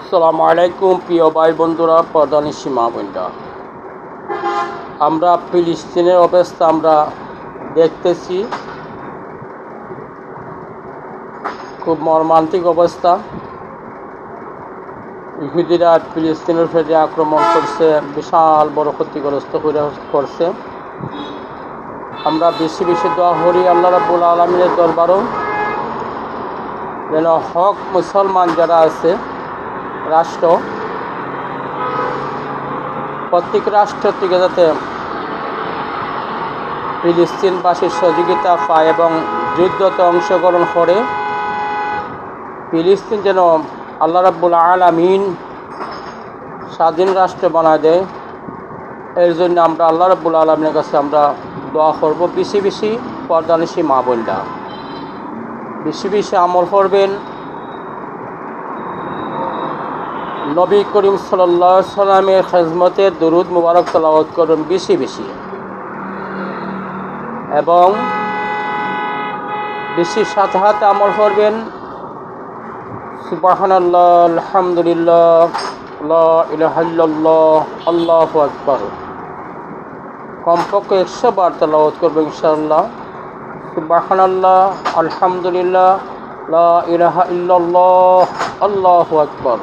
আসসালামু আলাইকুম প্রিয় ভাই বন্ধুরা, প্রধানী সীমা বোনরা, আমরা ফিলিস্তিনের অবস্থা আমরা দেখতেছি। খুব মর্মান্তিক অবস্থা। ইহুদিরা ফিলিস্তিনের উপরে আক্রমণ করছে, বিশাল বড় ক্ষতিগ্রস্ত করছে। আমরা বেশি বেশি দোয়া করি আল্লাহ রাব্বুল আলামিনের দরবারও, যেন হক মুসলমান যারা আছে রাষ্ট্র, প্রত্যেক রাষ্ট্র থেকে যাতে ফিলিস্তিনবাসীর সহযোগিতা পায় এবং যুদ্ধতে অংশগ্রহণ করে। ফিলিস্তিন যেন আল্লাহ রাব্বুল আলামিন স্বাধীন রাষ্ট্র বানায় দেয়, এর জন্য আমরা আল্লাহ রাব্বুল আলামিনের কাছে আমরা দোয়া করব। বেশি বেশি পর্দানিশী মা বোনরা বেশি বেশি আমল করবেন। নবী করিম সাল্লাল্লাহু আলাইহি সাল্লামের খিদমতের দরুদ মুবারক তেলাওয়াত করবেন বেশি বেশি, এবং বেশি সাথে সাথে আমল করবেন। সুবহানাল্লাহ, আলহামদুলিল্লাহ, লা ইলাহা ইল্লাল্লাহ, আল্লাহু আকবার কমপক্ষে 100 বার তেলাওয়াত করবেন ইনশাআল্লাহ। সুবহানাল্লাহ, আলহামদুলিল্লাহ, লা ইলাহা ইল্লাল্লাহ, আল্লাহু আকবার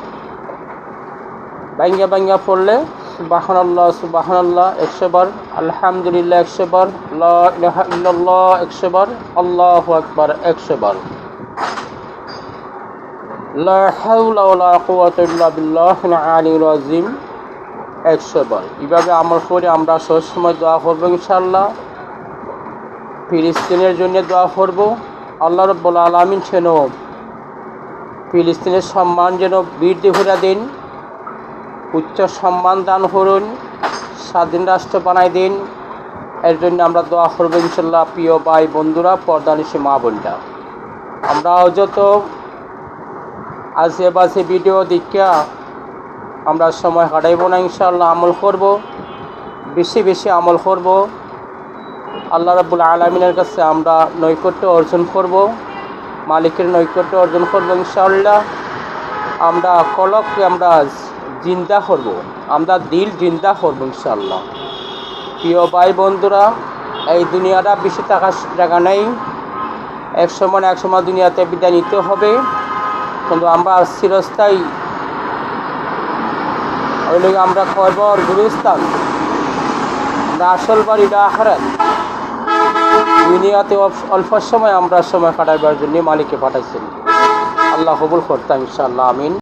ভাঙ্গা ভাঙ্গা পড়লে সুবহানাল্লাহ সুবহানাল্লাহ 100 বার, আলহামদুলিল্লাহ 100 বার, লা ইলাহা ইল্লাল্লাহ 100 বার, আল্লাহু আকবার 100 বার, লা হাওলা ওয়ালা কুওয়াতা ইল্লা বিল্লাহিল আলিয়্যিল আযীম 100 বার। এইভাবে আমল করে আমরা সবসময় দোয়া করব ইনশাআল্লাহ। ফিলিস্তিনের জন্য দোয়া করব। আল্লাহ রাব্বুল আলামিন যেন ফিলিস্তিনের সম্মান যেন বৃদ্ধি করে দেন, উচ্চ সম্মান দান করুন, স্বাধীন রাষ্ট্র বানাই দিন, এর জন্য আমরা দোয়া করব ইনশাআল্লাহ। প্রিয় ভাই বন্ধুরা, পর্দানিশী মা বোনরা, আমরা যত আশেপাশে ভিডিও দেখা আমরা সময় কাটাইব না, ইনশাআল্লাহ আমল করব, বেশি বেশি আমল করব। আল্লাহ রাব্বুল আলামিনের কাছে আমরা নৈকট্য অর্জন করব, মালিকের নৈকট্য অর্জন করব ইনশাআল্লাহ। আমরা কলককে আমরা জিন্দা করব, আমরা দিল জিন্দা করব ইনশাআল্লাহ। প্রিয় ভাই বন্ধুরা, এই দুনিয়াটা বেশি থাকার জায়গা নেই, এক সময় দুনিয়াতে বিদায় নিতে হবে, কিন্তু আমরা চিরস্থায়ী ওইলে আমরা কবর গুরুস্থান, আমরা আসল বাড়িটা আখিরাত। দুনিয়াতে অল্প সময় আমরা সময় কাটাইবার জন্য মালিককে পাঠাইছেন। আল্লাহ কবুল করতাম ইনশাআল্লাহ, আমিন।